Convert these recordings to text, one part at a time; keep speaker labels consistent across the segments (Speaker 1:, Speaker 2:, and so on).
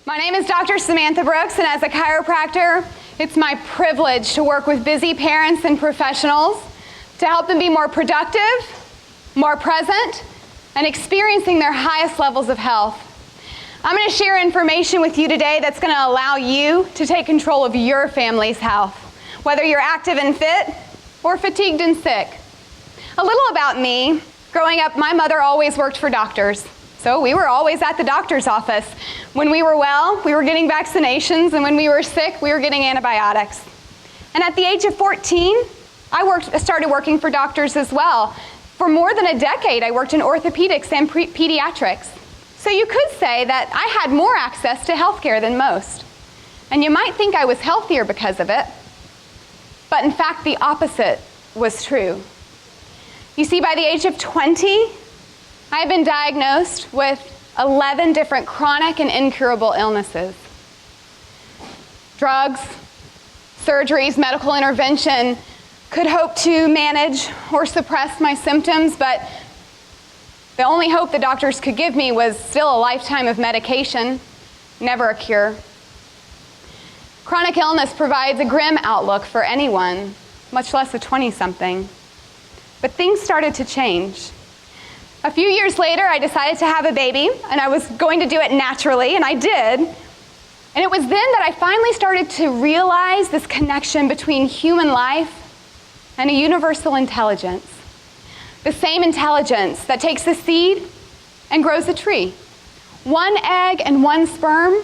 Speaker 1: My name is Dr. Samantha Brooks, and as a chiropractor, it's my privilege to work with busy parents and professionals to help them be more productive, more present, and experiencing their highest levels of health. I'm going to share information with you today that's going to allow you to take control of your family's health, whether you're active and fit or fatigued and sick. A little about me. Growing up, my mother always worked for doctors. So we were always at the doctor's office. When we were well, we were getting vaccinations, and when we were sick, we were getting antibiotics. And at the age of 14, I started working for doctors as well. For more than a decade, I worked in orthopedics and pediatrics. So you could say that I had more access to healthcare than most. And you might think I was healthier because of it, but in fact, the opposite was true. You see, by the age of 20, I had been diagnosed with 11 different chronic and incurable illnesses. Drugs, surgeries, medical intervention could hope to manage or suppress my symptoms, but the only hope the doctors could give me was still a lifetime of medication, never a cure. Chronic illness provides a grim outlook for anyone, much less a 20-something. But things started to change. A few years later, I decided to have a baby, and I was going to do it naturally, and I did. And it was then that I finally started to realize this connection between human life and a universal intelligence. The same intelligence that takes a seed and grows a tree. One egg and one sperm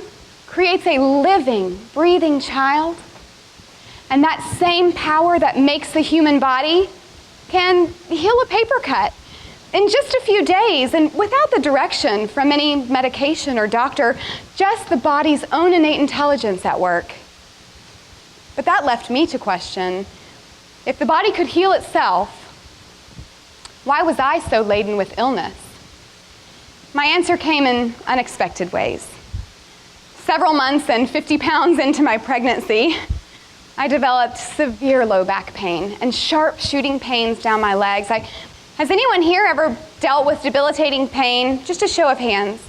Speaker 1: creates a living, breathing child. And that same power that makes the human body can heal a paper cut in just a few days, and without the direction from any medication or doctor, just the body's own innate intelligence at work. But that left me to question, if the body could heal itself, why was I so laden with illness? My answer came in unexpected ways. Several months and 50 pounds into my pregnancy, I developed severe low back pain and sharp shooting pains down my legs. Has anyone here ever dealt with debilitating pain? Just a show of hands.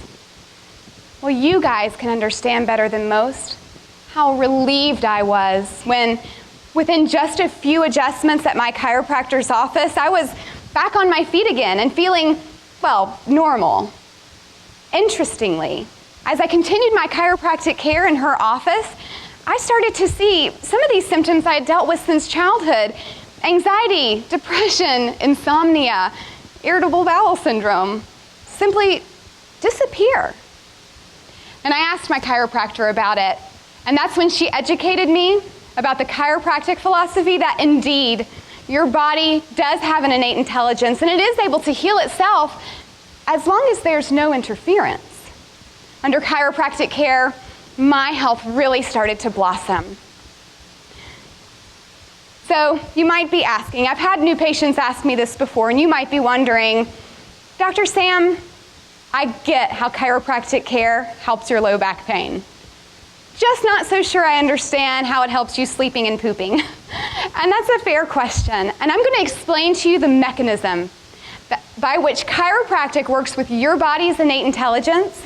Speaker 1: Well, you guys can understand better than most how relieved I was when, within just a few adjustments at my chiropractor's office, I was back on my feet again and feeling, well, normal. Interestingly, as I continued my chiropractic care in her office, I started to see some of these symptoms I had dealt with since childhood: anxiety, depression, insomnia, irritable bowel syndrome, simply disappear. And I asked my chiropractor about it, and that's when she educated me about the chiropractic philosophy that indeed your body does have an innate intelligence, and it is able to heal itself as long as there's no interference. Under chiropractic care, my health really started to blossom. So you might be asking, I've had new patients ask me this before, and you might be wondering, Dr. Sam, I get how chiropractic care helps your low back pain. Just not so sure I understand how it helps you sleeping and pooping. And that's a fair question. And I'm going to explain to you the mechanism by which chiropractic works with your body's innate intelligence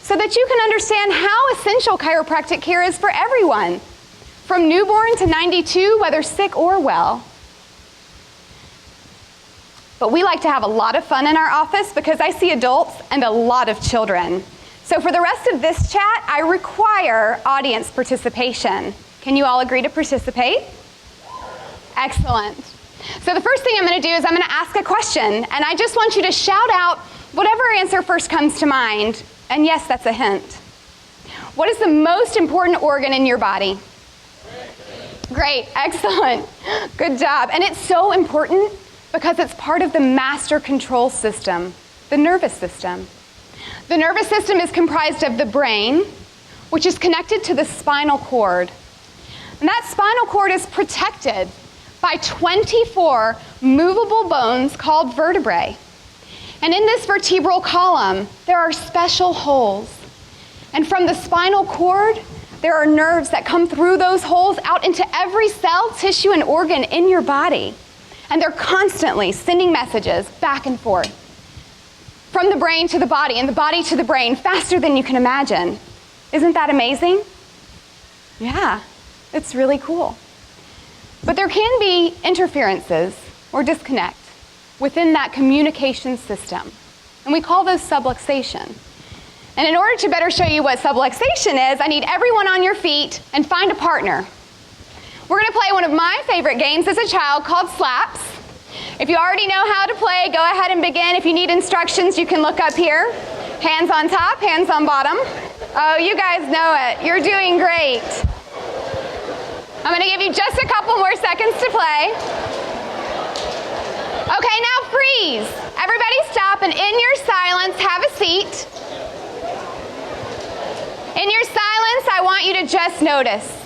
Speaker 1: so that you can understand how essential chiropractic care is for everyone, from newborn to 92, whether sick or well. But we like to have a lot of fun in our office because I see adults and a lot of children. So for the rest of this chat, I require audience participation. Can you all agree to participate? Excellent. So the first thing I'm going to do is I'm going to ask a question, and I just want you to shout out whatever answer first comes to mind. And yes, that's a hint. What is the most important organ in your body? Great, excellent, good job. And it's so important because it's part of the master control system, the nervous system. The nervous system is comprised of the brain, which is connected to the spinal cord. And that spinal cord is protected by 24 movable bones called vertebrae. And in this vertebral column, there are special holes. And from the spinal cord, there are nerves that come through those holes out into every cell, tissue, and organ in your body. And they're constantly sending messages back and forth from the brain to the body and the body to the brain faster than you can imagine. Isn't that amazing? Yeah, it's really cool. But there can be interferences or disconnect within that communication system, and we call those subluxation. And in order to better show you what subluxation is, I need everyone on your feet and find a partner. We're going to play one of my favorite games as a child called Slaps. If you already know how to play, go ahead and begin. If you need instructions, you can look up here. Hands on top, hands on bottom. Oh, you guys know it. You're doing great. I'm going to give you just a couple more seconds to play. Okay, now freeze. Everybody stop, and in your silence, have a seat. In your silence, I want you to just notice.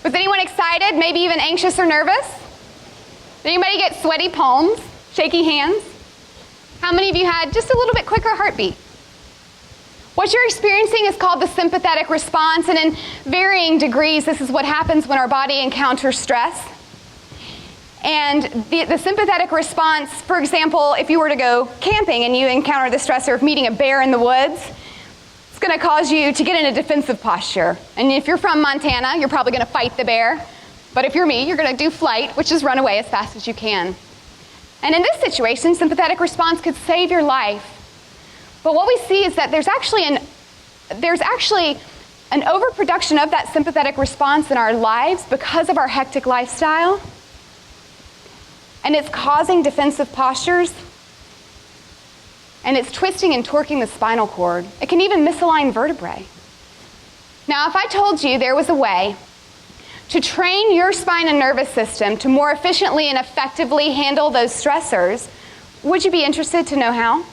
Speaker 1: Was anyone excited, maybe even anxious or nervous? Did anybody get sweaty palms, shaky hands? How many of you had just a little bit quicker heartbeat? What you're experiencing is called the sympathetic response, and in varying degrees, this is what happens when our body encounters stress. And the sympathetic response, for example, if you were to go camping and you encounter the stressor of meeting a bear in the woods, it's going to cause you to get in a defensive posture. And if you're from Montana, you're probably going to fight the bear. But if you're me, you're going to do flight, which is run away as fast as you can. And in this situation, sympathetic response could save your life. But what we see is that there's actually an overproduction of that sympathetic response in our lives because of our hectic lifestyle. And it's causing defensive postures. And it's twisting and torquing the spinal cord. It can even misalign vertebrae. Now, if I told you there was a way to train your spine and nervous system to more efficiently and effectively handle those stressors, would you be interested to know how?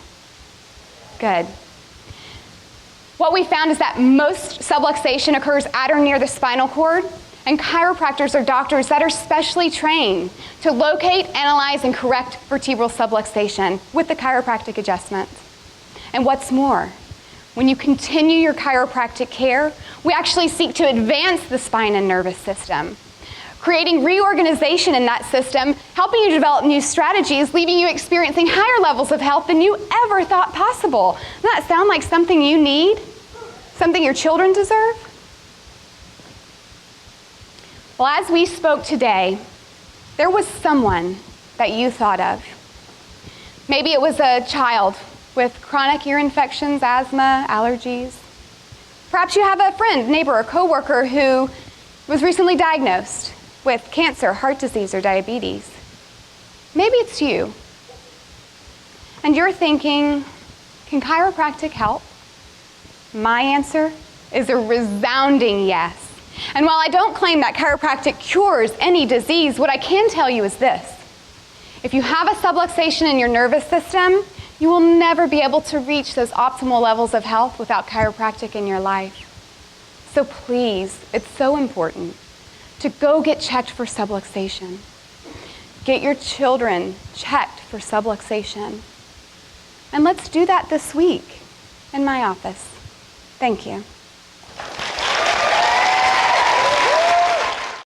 Speaker 1: Good. What we found is that most subluxation occurs at or near the spinal cord, and chiropractors are doctors that are specially trained to locate, analyze, and correct vertebral subluxation with the chiropractic adjustment. And what's more, when you continue your chiropractic care, we actually seek to advance the spine and nervous system, creating reorganization in that system, helping you develop new strategies, leaving you experiencing higher levels of health than you ever thought possible. Doesn't that sound like something you need? Something your children deserve? Well, as we spoke today, there was someone that you thought of. Maybe it was a child with chronic ear infections, asthma, allergies. Perhaps you have a friend, neighbor, or coworker who was recently diagnosed with cancer, heart disease, or diabetes. Maybe it's you. And you're thinking, can chiropractic help? My answer is a resounding yes. And while I don't claim that chiropractic cures any disease, what I can tell you is this. If you have a subluxation in your nervous system, you will never be able to reach those optimal levels of health without chiropractic in your life. So please, it's so important to go get checked for subluxation. Get your children checked for subluxation. And let's do that this week in my office. Thank you.